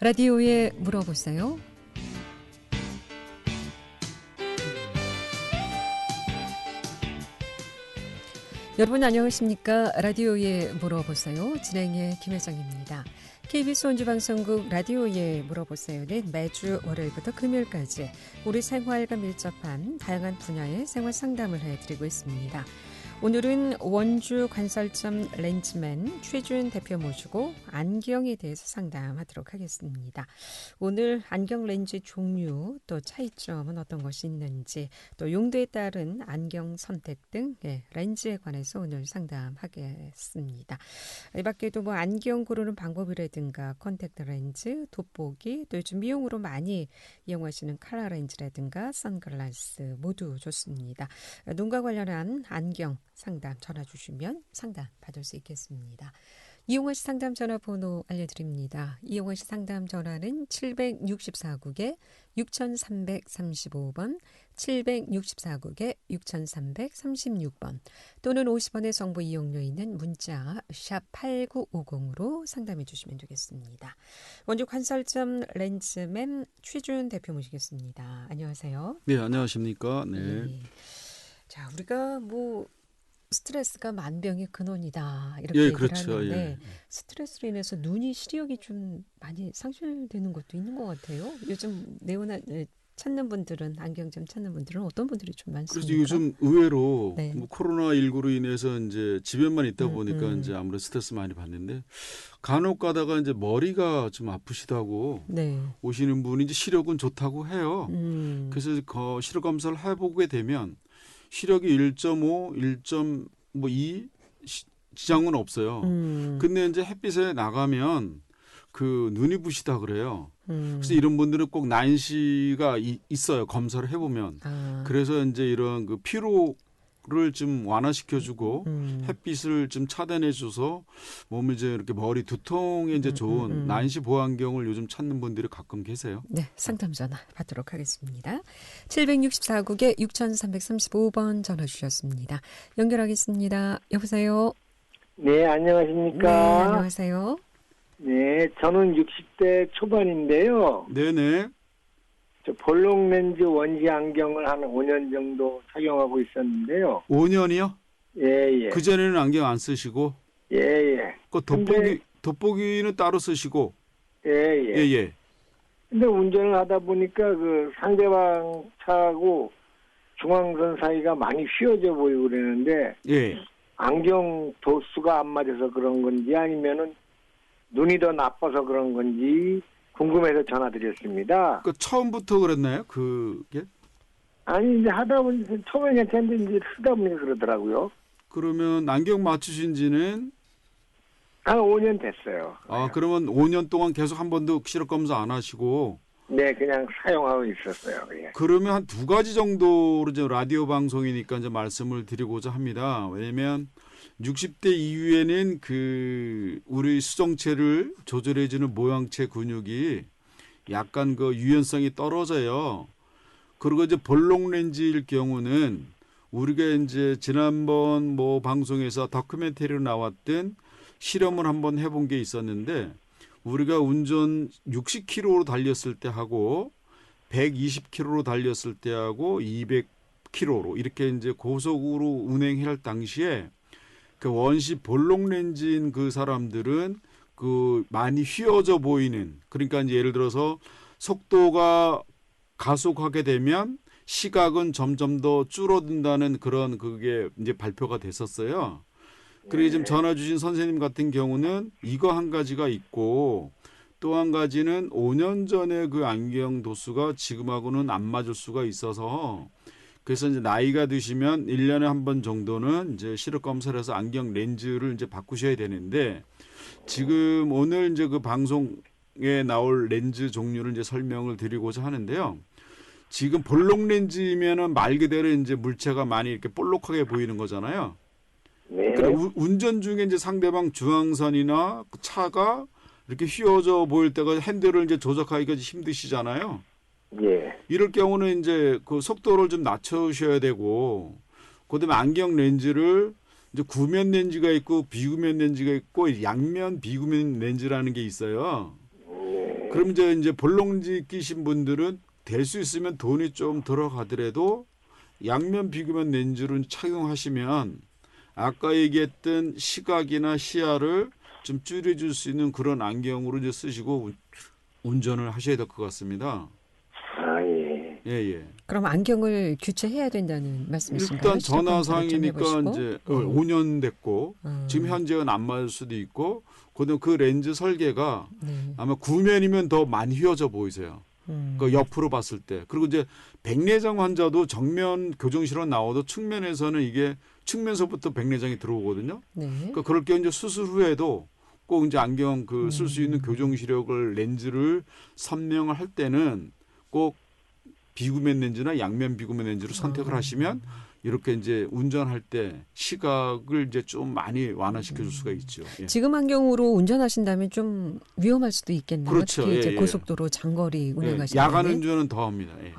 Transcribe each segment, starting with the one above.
라디오에 물어보세요. 여러분 안녕하십니까? 라디오에 물어보세요. 진행의 김혜정입니다. KBS 원주방송국 라디오에 물어보세요는 매주 월요일부터 금요일까지 우리 생활과 밀접한 다양한 분야의 생활 상담을 해드리고 있습니다. 오늘은 원주 관설점 렌즈맨 최준 대표 모시고 안경에 대해서 상담하도록 하겠습니다. 오늘 안경 렌즈 종류 또 차이점은 어떤 것이 있는지 또 용도에 따른 안경 선택 등 렌즈에 관해서 오늘 상담하겠습니다. 이 밖에도 안경 고르는 방법이라든가 컨택트 렌즈, 돋보기 또 요즘 미용으로 많이 이용하시는 칼라 렌즈라든가 선글라스 모두 좋습니다. 눈과 관련한 안경 상담 전화 주시면 상담 받을 수 있겠습니다. 이용하 시 상담 전화번호 알려드립니다. 이용하 시 상담 전화는 764국에 6335번, 764국에 6336번 또는 50원의 정보 이용료 있는 문자 샵 8950으로 상담해 주시면 되겠습니다. 원주 관설점 렌즈맨 최준 대표 모시겠습니다. 안녕하세요. 네, 안녕하십니까. 네. 자, 우리가 스트레스가 만병의 근원이다 이렇게 예, 얘기를 그렇죠. 하는데 예. 스트레스로 인해서 눈이 시력이 좀 많이 상실되는 것도 있는 것 같아요. 요즘 찾는 분들은 안경점 찾는 분들은 어떤 분들이 좀 많습니까? 그래서 요즘 의외로 네. 코로나19로 인해서 이제 집에만 있다 보니까 이제 아무래도 스트레스 많이 받는데 간혹 가다가 이제 머리가 좀 아프시다고 오시는 분이 이제 시력은 좋다고 해요. 그래서 시력 검사를 해보게 되면 시력이 1.5, 1.2 지장은 없어요. 근데 이제 햇빛에 나가면 눈이 부시다 그래요. 그래서 이런 분들은 꼭 난시가 있어요. 검사를 해보면. 그래서 이제 이런 피로를 좀 완화시켜주고 햇빛을 좀 차단해줘서 몸을 이제 이렇게 머리 두통에 이제 좋은 난시 보안경을 요즘 찾는 분들이 가끔 계세요. 네, 상담 전화 받도록 하겠습니다. 764국에 6335번 전화 주셨습니다. 연결하겠습니다. 여보세요. 네, 안녕하십니까? 네, 안녕하세요. 네, 저는 60대 초반인데요. 네네. 저 볼록 렌즈 원지 안경을 한 5년 정도 착용하고 있었는데요. 5년이요? 예. 그전에는 안경 안 쓰시고? 예. 그 돋보기는 따로 쓰시고? 예. 근데 운전을 하다 보니까 상대방 차하고 중앙선 사이가 많이 휘어져 보이고 그러는데, 예. 안경 도수가 안 맞아서 그런 건지 아니면은 눈이 더 나빠서 그런 건지 궁금해서 전화드렸습니다. 처음부터 그랬나요? 그게? 아니, 이제 하다 보니까 처음에 괜찮은데 이제 쓰다 보니까 그러더라고요. 그러면 안경 맞추신 지는? 한 5년 됐어요. 그러면 5년 동안 계속 한 번도 시력 검사 안 하시고? 네, 그냥 사용하고 있었어요. 예. 그러면 한 두 가지 정도로 이제 라디오 방송이니까 이제 말씀을 드리고자 합니다. 왜냐면 60대 이후에는 우리 수정체를 조절해주는 모양체 근육이 약간 유연성이 떨어져요. 그리고 이제 볼록 렌즈일 경우는 우리가 이제 지난번 방송에서 다큐멘터리로 나왔던 실험을 한번 해본 게 있었는데 우리가 운전 60km로 달렸을 때 하고 120km로 달렸을 때 하고 200km로 이렇게 이제 고속으로 운행할 당시에 원시 볼록 렌즈인 사람들은 많이 휘어져 보이는, 그러니까 이제 예를 들어서 속도가 가속하게 되면 시각은 점점 더 줄어든다는 그런 그게 이제 발표가 됐었어요. 그리고 지금 전화 주신 선생님 같은 경우는 이거 한 가지가 있고 또 한 가지는 5년 전에 안경 도수가 지금하고는 안 맞을 수가 있어서 그래서 이제 나이가 드시면 1년에 한 번 정도는 이제 시력 검사를 해서 안경 렌즈를 이제 바꾸셔야 되는데 지금 오늘 이제 방송에 나올 렌즈 종류를 이제 설명을 드리고자 하는데요. 지금 볼록 렌즈면은 말 그대로 이제 물체가 많이 이렇게 볼록하게 보이는 거잖아요. 네. 그러니까 운전 중에 이제 상대방 중앙선이나 차가 이렇게 휘어져 보일 때가 핸들을 이제 조작하기가 힘드시잖아요. 예. 이럴 경우는 이제 속도를 좀 낮추셔야 되고, 그다음에 안경 렌즈를 이제 구면 렌즈가 있고 비구면 렌즈가 있고 양면 비구면 렌즈라는 게 있어요. 그럼 이제 볼록렌즈 끼신 분들은 될 수 있으면 돈이 좀 들어가더라도 양면 비구면 렌즈를 착용하시면 아까 얘기했던 시각이나 시야를 좀 줄여줄 수 있는 그런 안경으로 이제 쓰시고 운전을 하셔야 될 것 같습니다. 아, 예. 예. 그럼 안경을 교체해야 된다는 말씀이신가요? 일단 전화상이니까 이제 5년 됐고 지금 현재는 안 맞을 수도 있고 그다음 그 렌즈 설계가 네. 아마 구면이면 더 많이 휘어져 보이세요. 그 옆으로 봤을 때. 그리고 이제 백내장 환자도 정면 교정실로 나와도 측면에서는 이게 측면서부터 백내장이 들어오거든요. 네. 그러니까 그럴 경우 이제 수술 후에도 꼭 이제 안경 그 쓸 수 있는 교정 시력을 렌즈를 선명을 할 때는 꼭 비구면 렌즈나 양면 비구면 렌즈로 선택을 하시면 이렇게 이제 운전할 때 시각을 이제 좀 많이 완화시켜 줄 수가 있죠. 예. 지금 안경으로 운전하신다면 좀 위험할 수도 있겠네요. 그렇죠. 특히 이제 예. 고속도로 장거리 운행하시는 야간 운전은 더합니다. 예.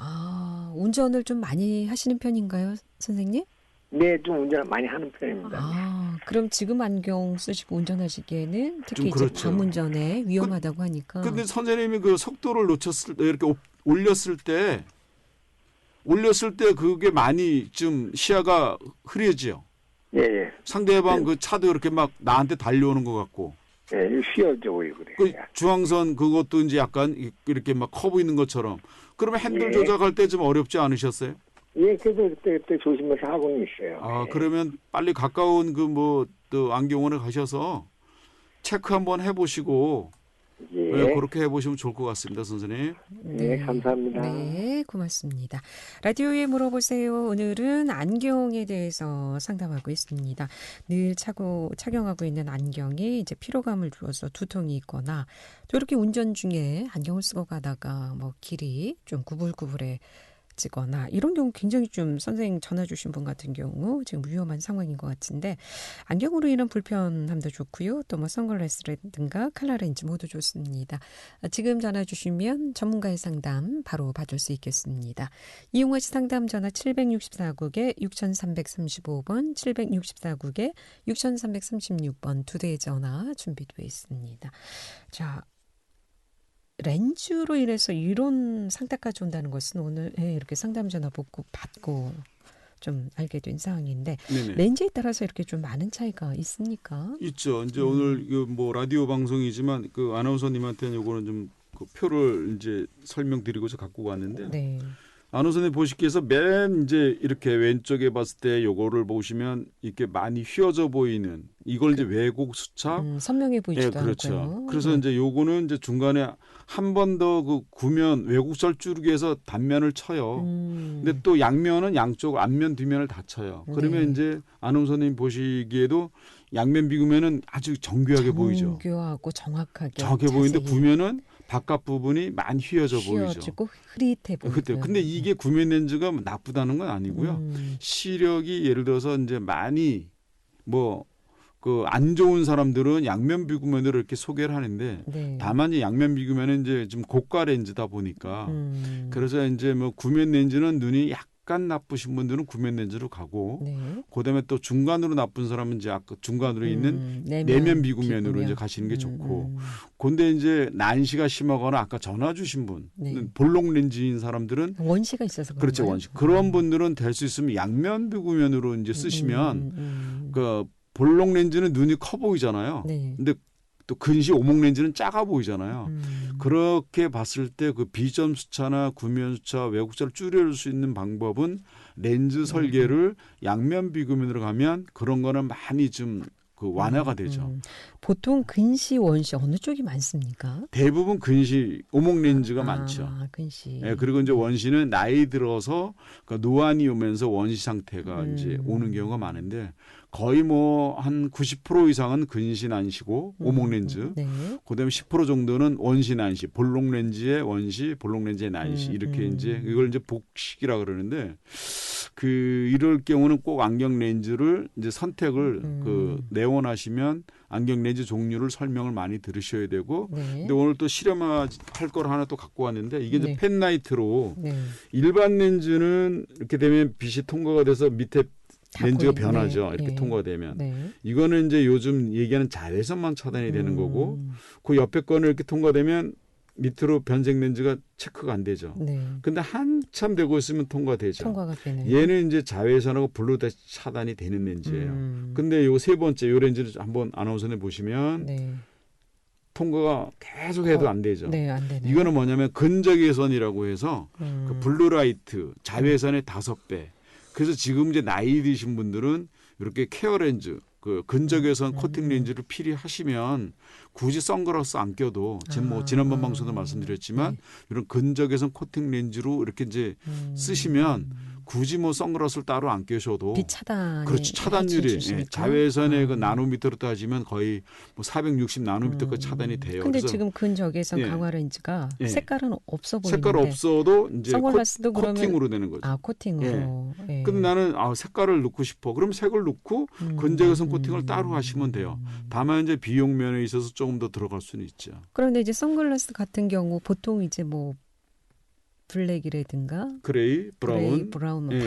운전을 좀 많이 하시는 편인가요, 선생님? 네, 좀 운전을 많이 하는 편입니다. 그럼 지금 안경 쓰시고 운전하시기에는 특히 좀 이제 그렇죠. 밤 운전에 위험하다고 하니까. 근데 선생님이 그 속도를 놓쳤을 때 이렇게 올렸을 때 그게 많이 좀 시야가 흐려지요. 예. 상대방 그 차도 이렇게 막 나한테 달려오는 것 같고. 예, 휘어져 보이고 그래요. 그 중앙선 그것도 이제 약간 이렇게 막 커 보이는 것처럼. 그러면 핸들 예. 조작할 때 좀 어렵지 않으셨어요? 예, 그래도 그때 조심해서 하고는 있어요. 그러면 빨리 가까운 또 안경원에 가셔서 체크 한번 해보시고 그렇게 해보시면 좋을 것 같습니다, 선생님. 네, 감사합니다. 네, 고맙습니다. 라디오에 물어보세요. 오늘은 안경에 대해서 상담하고 있습니다. 늘 착용하고 있는 안경이 이제 피로감을 주어서 두통이 있거나 또 이렇게 운전 중에 안경을 쓰고 가다가 뭐 길이 좀 구불구불해지거나 이런 경우 굉장히 좀 선생님 전화 주신 분 같은 경우 지금 위험한 상황인 것 같은데 안경으로 인한 불편함도 좋고요. 또 뭐 선글라스라든가 칼라 렌즈 모두 좋습니다. 지금 전화 주시면 전문가의 상담 바로 받을 수 있겠습니다. 이용하시 상담 전화 764국에 6335번 764국에 6336번 두 대의 전화 준비되어 있습니다. 자, 렌즈로 인해서 이런 상태까지 온다는 것은 오늘 이렇게 상담 전화 받고 좀 알게 된 상황인데 네네. 렌즈에 따라서 이렇게 좀 많은 차이가 있습니까? 있죠. 이제 오늘 뭐 라디오 방송이지만 그 아나운서님한테는 요거는 좀 그 표를 이제 설명드리고서 갖고 왔는데 네. 아나운서님 보시기에서 맨 이제 이렇게 왼쪽에 봤을 때 요거를 보시면 이렇게 많이 휘어져 보이는 이걸 이제 왜곡 수차. 선명해 보이지도 그렇죠. 않고요. 그래서 이제 요거는 이제 중간에 한 번 더 그 구면 왜곡살 줄기 위해서 단면을 쳐요. 근데 또 양면은 양쪽 앞면 뒷면을 다 쳐요. 그러면 이제 아나운서님 보시기에도 양면 비구면은 아주 정교하게 보이죠. 정교하고 정확하게 정확해 보이는데 구면은 바깥 부분이 많이 휘어져 보이죠. 휘어지고 흐릿해 보이죠. 근데 이게 구면 렌즈가 나쁘다는 건 아니고요. 시력이 예를 들어서 이제 많이 뭐 그 안 좋은 사람들은 양면 비구면으로 이렇게 소개를 하는데 네. 다만 이 양면 비구면은 이제 좀 고가 렌즈다 보니까 그래서 이제 뭐 구면 렌즈는 눈이 약간 나쁘신 분들은 구면 렌즈로 가고 네. 그다음에 또 중간으로 나쁜 사람은 이제 아까 중간으로 있는 내면 비구면으로 이제 가시는 게 좋고 근데 이제 난시가 심하거나 아까 전화 주신 분 볼록 렌즈인 사람들은 원시가 있어서 그렇죠. 원시. 그런 분들은 될 수 있으면 양면 비구면으로 이제 쓰시면 그 볼록 렌즈는 눈이 커 보이잖아요. 네. 근데 또 근시 오목 렌즈는 작아 보이잖아요. 그렇게 봤을 때 그 비점 수차나 구면 수차, 왜곡차를 줄여줄 수 있는 방법은 렌즈 설계를 양면 비구면으로 가면 그런 거는 많이 좀 그 완화가 되죠. 보통 근시, 원시 어느 쪽이 많습니까? 대부분 근시 오목 렌즈가 많죠. 근시. 예, 그리고 이제 원시는 나이 들어서 그러니까 노안이 오면서 원시 상태가 이제 오는 경우가 많은데 거의 뭐 한 90% 이상은 근시 난시고 오목 렌즈. 네. 그다음에 10% 정도는 원시 난시, 볼록 렌즈의 원시, 볼록 렌즈의 난시 이렇게 이제 이걸 이제 복식이라 그러는데 그 이럴 경우는 꼭 안경 렌즈를 이제 선택을 그 내원하시면 안경 렌즈 종류를 설명을 많이 들으셔야 되고 근데 오늘 또 실험할 걸 하나 또 갖고 왔는데 이게 이제 펜라이트로 일반 렌즈는 이렇게 되면 빛이 통과가 돼서 밑에 렌즈가 변하죠. 이렇게 통과되면. 이거는 이제 요즘 얘기하는 자외선만 차단이 되는 거고 그 옆에 거는 이렇게 통과되면 밑으로 변색 렌즈가 체크가 안 되죠. 네. 근데 한참 되고 있으면 통과되죠. 통과가 되네요. 얘는 이제 자외선하고 블루 차단이 되는 렌즈예요. 근데 요 세 번째 요 렌즈를 한번 아나운서님 보시면 네. 통과가 계속 해도 안 되죠. 네, 안 되네요. 이거는 뭐냐면 근적외선이라고 해서 그 블루라이트 자외선의 5배. 그래서 지금 이제 나이 드신 분들은 이렇게 케어 렌즈, 그 근적외선 코팅 렌즈를 필요하시면 굳이 선글라스 안 껴도 지금 뭐 지난번 방송도 말씀드렸지만 이런 근적외선 코팅 렌즈로 이렇게 이제 쓰시면 굳이 뭐 선글라스를 따로 안 끼셔도 빛 차단 그렇죠. 차단율이 자외선의 그 나노미터로 따지면 거의 뭐 460 나노미터까지 차단이 돼요. 근데 그래서 지금 근적외선 강화 렌즈가 색깔은 없어 보이는데 색깔 없어도 이제 선글라스도 코팅으로 되는 거죠. 아, 코팅으로. 예. 근데 나는 색깔을 넣고 싶어. 그럼 색을 넣고 근적외선 코팅을 따로 하시면 돼요. 다만 이제 비용 면에 있어서 조금 더 들어갈 수는 있죠. 그런데 이제 선글라스 같은 경우 보통 이제 뭐 블랙이라든가 그레이, 브라운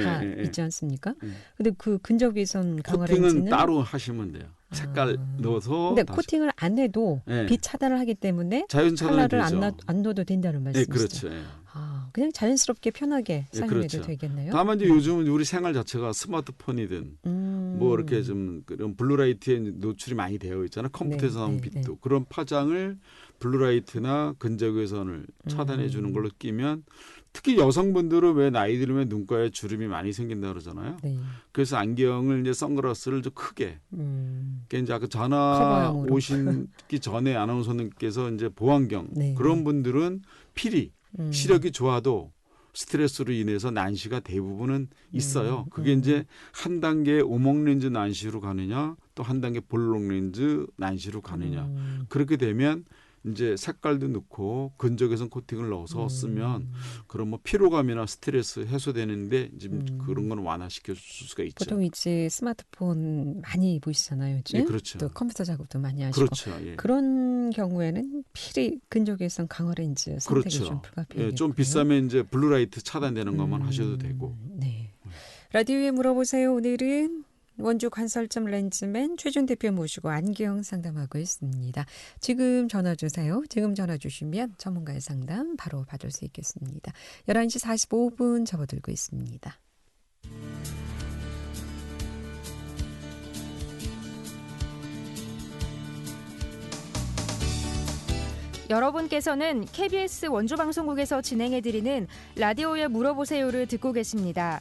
다 있지 않습니까? 근데 그 근적외선 강화 코팅은 렌즈는 따로 하시면 돼요. 색깔 넣어서. 근데 코팅을 안 해도 빛 차단을 하기 때문에 자연 차단이 컬러를 되죠. 안 넣어도 된다는 말씀이시죠? 그렇죠. 그냥 자연스럽게 편하게 사용해도 그렇죠. 되겠네요. 다만 이제 요즘은 우리 생활 자체가 스마트폰이든 뭐 이렇게 좀 그런 블루라이트에 노출이 많이 되어 있잖아요. 컴퓨터에서 나온 빛도 그런 파장을 블루라이트나 근적외선을 차단해 주는 걸로 끼면 특히 여성분들은 왜 나이 들면 눈가에 주름이 많이 생긴다 그러잖아요. 네. 그래서 안경을 이제 선글라스를 좀 크게. 그러니까 이제 아까 전화 커버형으로. 오시기 전에 아나운서님께서 이제 보안경 그런 분들은 필히 시력이 좋아도 스트레스로 인해서 난시가 대부분은 있어요. 그게 이제 한 단계 오목렌즈 난시로 가느냐 또 한 단계 볼록렌즈 난시로 가느냐. 그렇게 되면 이제 색깔도 넣고 근적외선 코팅을 넣어서 쓰면 그런 뭐 피로감이나 스트레스 해소되는데 지금 그런 건 완화시켜 줄 수가 있죠. 보통 이제 스마트폰 많이 보시잖아요, 요즘. 그렇죠. 또 컴퓨터 작업도 많이 하시고. 그렇죠. 그런 경우에는 필히 근적외선 강화 렌즈 선택이 좀 불가피하겠군요. 좀 비싸면 이제 블루라이트 차단되는 것만 하셔도 되고. 네. 라디오에 물어보세요. 오늘은 원주 관설점 렌즈맨 최준 대표 모시고 안경 상담하고 있습니다. 지금 전화 주세요. 지금 전화 주시면 전문가의 상담 바로 받을 수 있겠습니다. 11시 45분 접어들고 있습니다. 여러분께서는 KBS 원주방송국에서 진행해드리는 라디오에 물어보세요를 듣고 계십니다.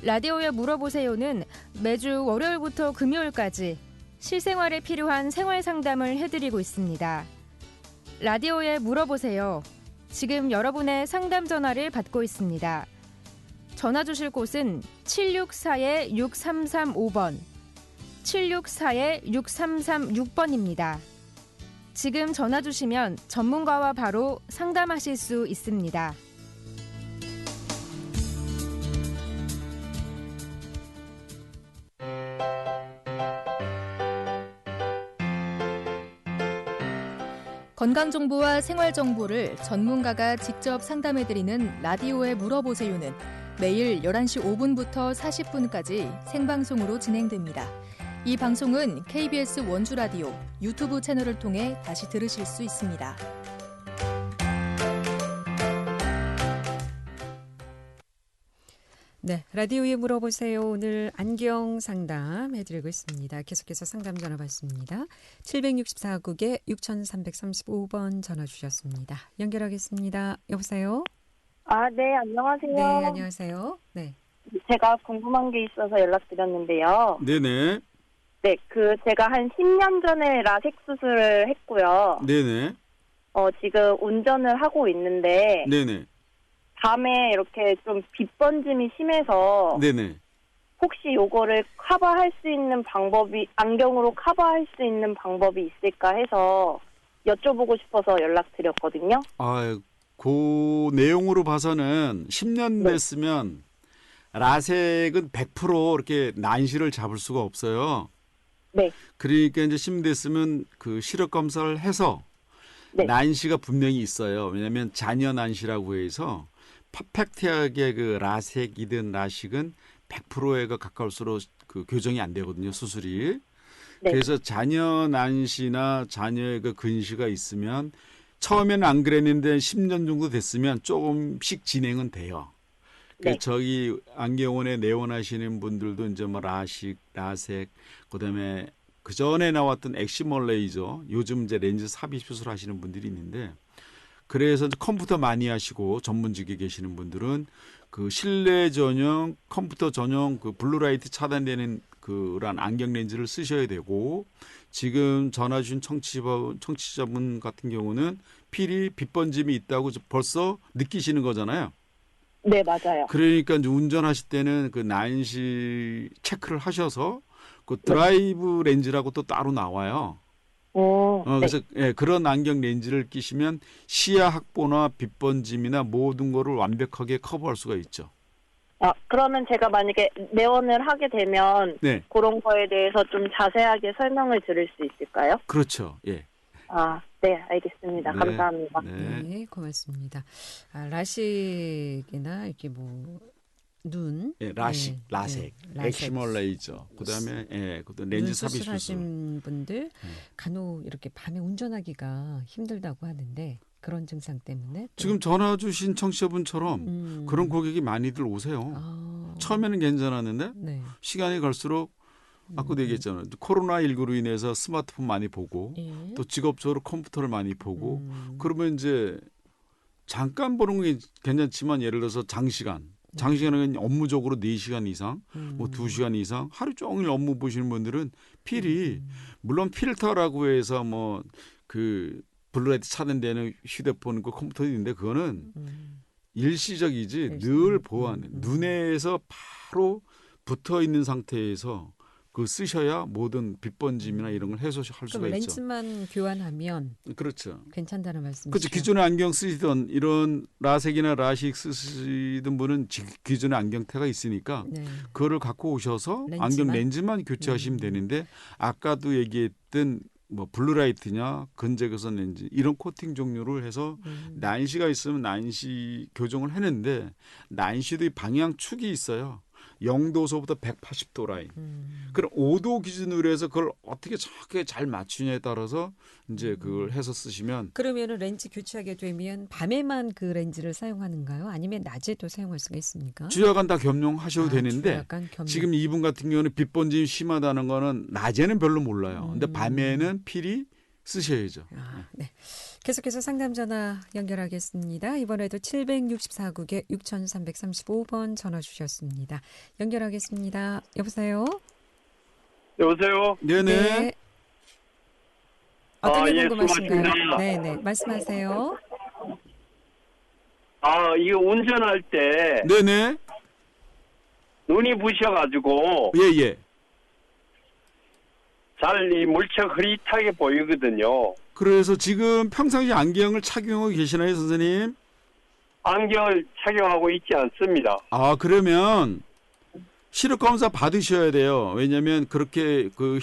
라디오에 물어보세요는 매주 월요일부터 금요일까지 실생활에 필요한 생활 상담을 해드리고 있습니다. 라디오에 물어보세요. 지금 여러분의 상담 전화를 받고 있습니다. 전화 주실 곳은 764-6335번, 764-6336번입니다. 지금 전화 주시면 전문가와 바로 상담하실 수 있습니다. 건강정보와 생활정보를 전문가가 직접 상담해드리는 라디오에 물어보세요는 매일 11시 5분부터 40분까지 생방송으로 진행됩니다. 이 방송은 KBS 원주라디오 유튜브 채널을 통해 다시 들으실 수 있습니다. 네, 라디오에 물어보세요. 오늘 안경 상담 해드리고 있습니다. 계속해서 상담 전화 받습니다. 764국에 6335번 전화 주셨습니다. 연결하겠습니다. 여보세요? 네, 안녕하세요. 네, 안녕하세요. 네. 제가 궁금한 게 있어서 연락드렸는데요. 네네. 네, 제가 한 10년 전에 라섹 수술을 했고요. 네네. 지금 운전을 하고 있는데. 네네. 밤에 이렇게 좀 빛 번짐이 심해서. 네네. 혹시 요거를 커버할 수 있는 방법이, 안경으로 커버할 수 있는 방법이 있을까 해서 여쭤보고 싶어서 연락드렸거든요. 그 내용으로 봐서는 10년 됐으면 라섹은 100% 이렇게 난시를 잡을 수가 없어요. 네. 그러니까 이제 10년 됐으면 그 시력 검사를 해서 난시가 분명히 있어요. 왜냐하면 잔여 난시라고 해서 퍼펙트하게 그 라섹이든 라식은 100%에 가까울수록 그 교정이 안 되거든요, 수술이. 네. 그래서 잔여 난시나 잔여의 그 근시가 있으면 처음에는 안 그랬는데 10년 정도 됐으면 조금씩 진행은 돼요. 네. 저기 안경원에 내원하시는 분들도 이제 뭐 라식, 라섹, 그다음에 그 전에 나왔던 엑시멀 레이저, 요즘 이제 렌즈 삽입 수술하시는 분들이 있는데, 그래서 이제 컴퓨터 많이 하시고 전문직에 계시는 분들은 그 실내 전용, 컴퓨터 전용 그 블루라이트 차단되는 그런 안경 렌즈를 쓰셔야 되고, 지금 전화 주신 청취자분 같은 경우는 필히 빛번짐이 있다고 벌써 느끼시는 거잖아요. 네, 맞아요. 그러니까 이제 운전하실 때는 그 난시 체크를 하셔서 그 드라이브 렌즈라고 또 따로 나와요. 네. 그래서 예, 그런 안경 렌즈를 끼시면 시야 확보나 빛번짐이나 모든 거를 완벽하게 커버할 수가 있죠. 그러면 제가 만약에 내원을 하게 되면 네, 그런 거에 대해서 좀 자세하게 설명을 들을 수 있을까요? 그렇죠. 예. 네, 알겠습니다. 네. 감사합니다. 네. 네, 고맙습니다. 라식이나 이렇게 뭐 눈, 예, 라식, 네, 라섹, 네, 라섹. 엑시멀 레이저, 그다음에 예, 그다음 렌즈 눈 삽입 수술. 수술하신 분들 간혹 이렇게 밤에 운전하기가 힘들다고 하는데 그런 증상 때문에 또, 지금 전화 주신 청취자분처럼 그런 고객이 많이들 오세요. 처음에는 괜찮았는데 네. 시간이 갈수록 아까도 얘기했잖아요. 코로나19로 인해서 스마트폰 많이 보고 예. 또 직업적으로 컴퓨터를 많이 보고 그러면 이제 잠깐 보는 게 괜찮지만 예를 들어서 장시간은 업무적으로 4시간 이상, 뭐 2시간 이상 하루 종일 업무 보시는 분들은 필히 물론 필터라고 해서 뭐 그 블루라이트 차단되는 휴대폰 그 컴퓨터도 있는데 그거는 일시적이지 늘 보완. 눈에서 바로 붙어 있는 상태에서 그 쓰셔야 모든 빛번짐이나 이런 걸 해소할 수가 그럼 있죠. 렌즈만 교환하면 그렇죠. 괜찮다는 말씀이시죠? 그렇죠. 기존에 안경 쓰시던 이런 라섹이나 라식 쓰시던 분은 기존에 안경테가 있으니까 네. 그거를 갖고 오셔서 렌즈만? 안경 렌즈만 교체하시면 되는데 아까도 얘기했던 뭐 블루라이트냐 근적외선 렌즈 이런 코팅 종류를 해서 난시가 있으면 난시 교정을 했는데 난시도 이 방향축이 있어요. 0도서부터 180도 라인. 그럼 5도 기준으로 해서 그걸 어떻게 정확하게 잘 맞추냐에 따라서 이제 그걸 해서 쓰시면 그러면은 렌즈 교체하게 되면 밤에만 그 렌즈를 사용하는가요? 아니면 낮에도 사용할 수가 있습니까? 주야간 다 겸용하셔도 되는데 주야간 겸용. 지금 이분 같은 경우는 빛번짐이 심하다는 거는 낮에는 별로 몰라요. 근데 밤에는 필히 쓰셔야죠. 네. 계속해서 상담 전화 연결하겠습니다. 이번에도 764국에 6335번 전화 주셨습니다. 연결하겠습니다. 여보세요? 여보세요? 네네. 어떤 게 예, 궁금하신가요? 수고하십니다. 네네. 말씀하세요. 이거 운전할 때 네네. 눈이 부셔가지고 예예. 잘 이 물체가 흐릿하게 보이거든요. 그래서 지금 평상시 안경을 착용하고 계시나요, 선생님? 안경을 착용하고 있지 않습니다. 그러면 시력 검사 받으셔야 돼요. 왜냐하면 그렇게 그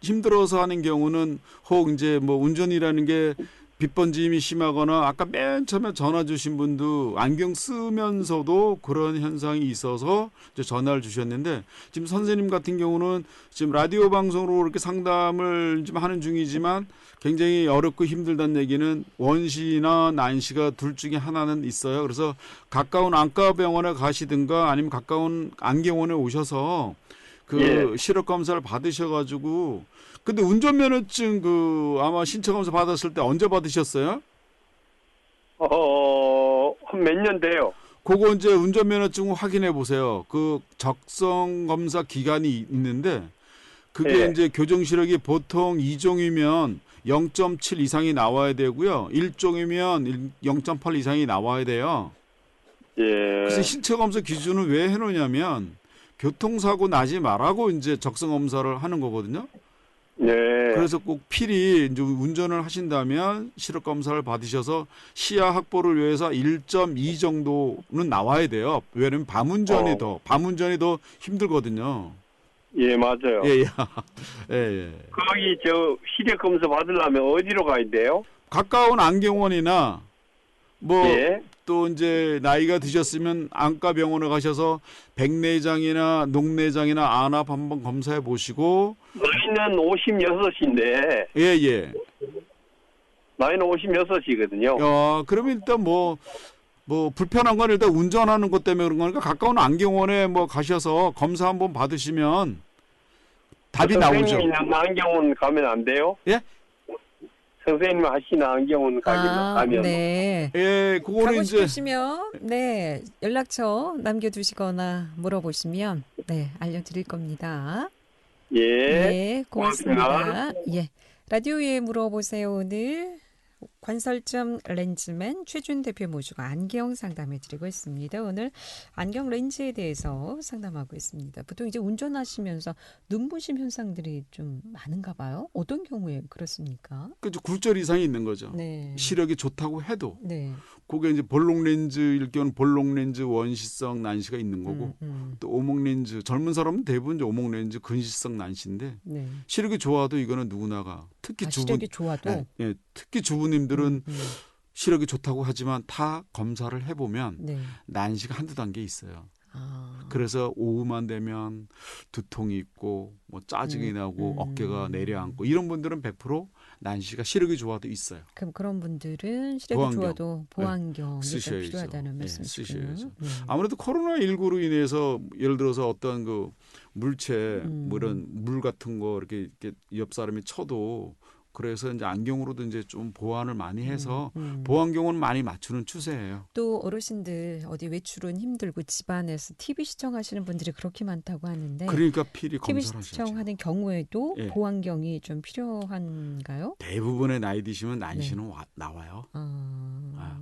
힘들어서 하는 경우는 혹 이제 뭐 운전이라는 게 빛번짐이 심하거나 아까 맨 처음에 전화 주신 분도 안경 쓰면서도 그런 현상이 있어서 이제 전화를 주셨는데 지금 선생님 같은 경우는 지금 라디오 방송으로 이렇게 상담을 좀 하는 중이지만 굉장히 어렵고 힘들다는 얘기는 원시나 난시가 둘 중에 하나는 있어요. 그래서 가까운 안과 병원에 가시든가 아니면 가까운 안경원에 오셔서 그 시력 검사를 받으셔가지고 근데 운전면허증 그 아마 신청하면서 받았을 때 언제 받으셨어요? 한 몇 년 돼요. 그거 이제 운전면허증 확인해 보세요. 그 적성 검사 기간이 있는데 그게 이제 교정 시력이 보통 2종이면 0.7 이상이 나와야 되고요. 1종이면 0.8 이상이 나와야 돼요. 예. 그래서 신체 검사 기준을 왜 해놓냐면 교통사고 나지 말라고 이제 적성 검사를 하는 거거든요. 네. 그래서 꼭 필히 이제 운전을 하신다면 시력 검사를 받으셔서 시야 확보를 위해서 1.2 정도는 나와야 돼요. 왜냐면 밤운전이 더 힘들거든요. 예, 맞아요. 예. 예. 거기 시력 검사 받으려면 어디로 가야 돼요? 가까운 안경원이나 뭐 예. 또 이제 나이가 드셨으면 안과 병원에 가셔서 백내장이나 녹내장이나 안압 한번 검사해 보시고 나이는 56인데 예. 나이는 56이거든요. 야, 그러면 일단 뭐 불편한 건 일단 운전하는 것 때문에 그런 거니까 가까운 안경원에 뭐 가셔서 검사 한번 받으시면 답이 나오죠. 선생님이 안경원 가면 안 돼요? 예? 선생님 하시는 안경원 가면. 네. 예, 그거는 가고 이제 싶으시면 네 연락처 남겨두시거나 물어보시면 네 알려드릴 겁니다. 예. 네, 고맙습니다. 고맙습니다. 예, 라디오에 물어보세요. 오늘 관설점 렌즈맨 최준 대표 모시고 안경 상담해드리고 있습니다. 오늘 안경 렌즈에 대해서 상담하고 있습니다. 보통 이제 운전하시면서 눈부심 현상들이 좀 많은가 봐요. 어떤 경우에 그렇습니까? 그 굴절 이상이 있는 거죠. 네. 시력이 좋다고 해도 네. 그게 이제 볼록 렌즈일 경우는 볼록 렌즈 원시성 난시가 있는 거고 또 오목 렌즈 젊은 사람은 대부분 이제 오목 렌즈 근시성 난시인데 네. 시력이 좋아도 이거는 누구나가 특히 시력이 좋아도 예, 특히 주부님들은 시력이 좋다고 하지만 다 검사를 해보면 네. 난시가 한두 단계 있어요. 아. 그래서 오후만 되면 두통이 있고 뭐 짜증이 나고 어깨가 내려앉고 이런 분들은 100% 난시가 시력이 좋아도 있어요. 그럼 그런 분들은 시력이 보안경. 좋아도 보안경이 쓰셔야죠. 필요하다는 네, 말씀이시군요. 쓰셔야죠. 아무래도 코로나19로 인해서 예를 들어서 어떤 그 물체 뭐 이런 물 같은 거 이렇게 옆 사람이 쳐도 그래서 이제 안경으로도 이제 좀 보완을 많이 해서 보안경은 많이 맞추는 추세예요. 또 어르신들 어디 외출은 힘들고 집안에서 TV 시청하시는 분들이 그렇게 많다고 하는데 그러니까 필히 TV 검사를 하셔야죠. 시청하는 경우에도 예. 보안경이 좀 필요한가요? 대부분의 나이 드시면 난시는 나와요.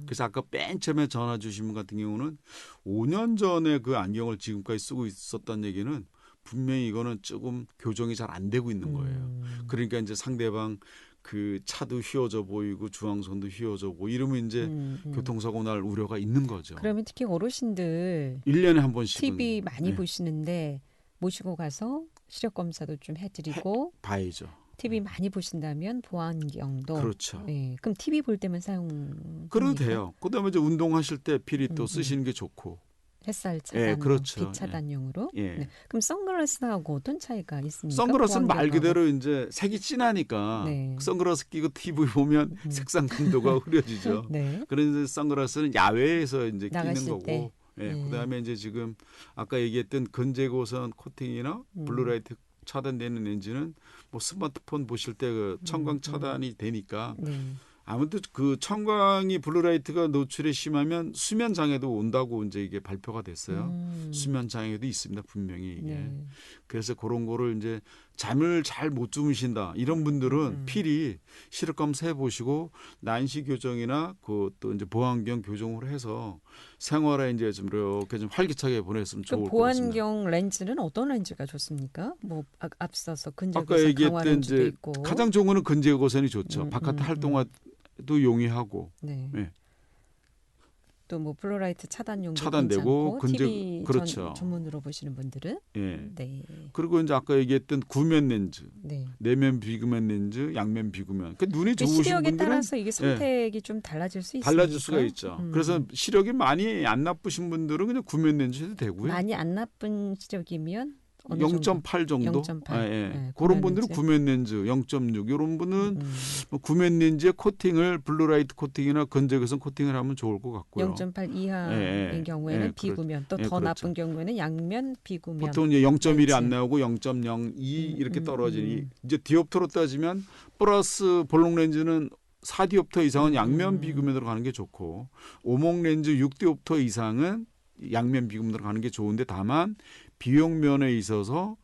그래서 아까 맨 처음에 전화 주신 분 같은 경우는 5년 전에 그 안경을 지금까지 쓰고 있었다는 얘기는 분명히 이거는 조금 교정이 잘 안 되고 있는 거예요. 그러니까 이제 상대방 그 차도 휘어져 보이고 중앙선도 휘어져 보이고 이러면 이제 교통사고 날 우려가 있는 거죠. 그러면 특히 어르신들 1년에 한 번씩은 TV 많이 네. 보시는데 모시고 가서 시력 검사도 좀 해드리고 봐야죠. TV 많이 보신다면 보안경도 그렇죠. 네. 그럼 TV 볼 때만 사용 그래도 돼요. 그다음에 이제 운동하실 때 필히 또 쓰시는 게 좋고. 햇살 차단, 예, 그렇죠. 빛 차단용으로. 예. 네. 그럼 선글라스하고 어떤 차이가 있습니까? 선글라스는 말 보안경하고. 그대로 이제 색이 진하니까 네. 선글라스 끼고 TV 보면 색상 감도가 흐려지죠. 네. 그런데 선글라스는 야외에서 이제 끼는 나가실 거고. 때. 예, 네. 그다음에 이제 지금 아까 얘기했던 근제고선 코팅이나 블루라이트 차단되는 렌즈는 뭐 스마트폰 보실 때 그 청광 차단이 되니까 네. 아무튼 그 청광이 블루라이트가 노출이 심하면 수면 장애도 온다고 이제 이게 발표가 됐어요. 수면 장애도 있습니다, 분명히 이게. 네. 그래서 그런 거를 이제 잠을 잘 못 주무신다 이런 분들은 필히 시력 검사해 보시고 난시 교정이나 그 또 이제 보안경 교정을 해서 생활에 이제 좀 이렇게 좀 활기차게 보냈으면 좋을 것 같습니다. 보안경 렌즈는 어떤 렌즈가 좋습니까? 뭐 앞서서 아까 근접에서 강화 얘기했던 렌즈도 이제 있고. 가장 좋은 거는 근제고선이 좋죠. 바깥 활동화도 용이하고. 네. 네. 또 뭐 블루라이트 차단용도 차단되고 괜찮고 TV 그렇죠. 전문으로 보시는 분들은 예. 네. 그리고 이제 아까 얘기했던 구면 렌즈, 네. 내면 비구면 렌즈, 양면 비구면. 그 눈이 그 좋으신 시력에 분들은 따라서 이게 선택이 좀 달라질 수 있습니까? 달라질 수가 있죠. 그래서 시력이 많이 안 나쁘신 분들은 그냥 구면 렌즈 해도 되고요. 많이 안 나쁜 시력이면 어느 정도? 0.8 정도. 0.8. 예, 예. 네, 그런 구면 분들은 렌즈. 구면 렌즈 0.6 이런 분은 뭐 구면 렌즈에 코팅을 블루라이트 코팅이나 건조기성 코팅을 하면 좋을 것 같고요. 0.8 이하인 예, 예. 경우에는 예, 비구면 또 더 예, 그렇죠. 나쁜 경우에는 양면 비구면 보통 이제 0.1이 렌즈. 안 나오고 0.02 이렇게 떨어지니 이제 디옵터로 따지면 플러스 볼록 렌즈는 4디옵터 이상은 양면 비구면으로 가는 게 좋고 오목 렌즈 6디옵터 이상은 양면 비구면으로 가는 게 좋은데 다만 비용 면에 있어서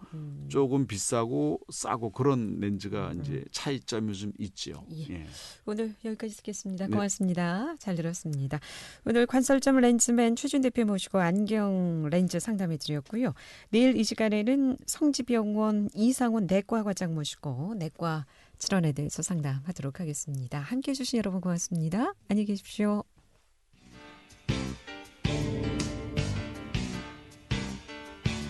조금 비싸고 싸고 그런 렌즈가 이제 차이점이 좀 있죠. 예. 예. 오늘 여기까지 듣겠습니다. 네. 고맙습니다. 잘 들었습니다. 오늘 관설점 렌즈맨 최준 대표 모시고 안경 렌즈 상담해 드렸고요. 내일 이 시간에는 성지병원 이상훈 내과 과장 모시고 내과 질환에 대해서 상담하도록 하겠습니다. 함께해 주신 여러분 고맙습니다. 안녕히 계십시오.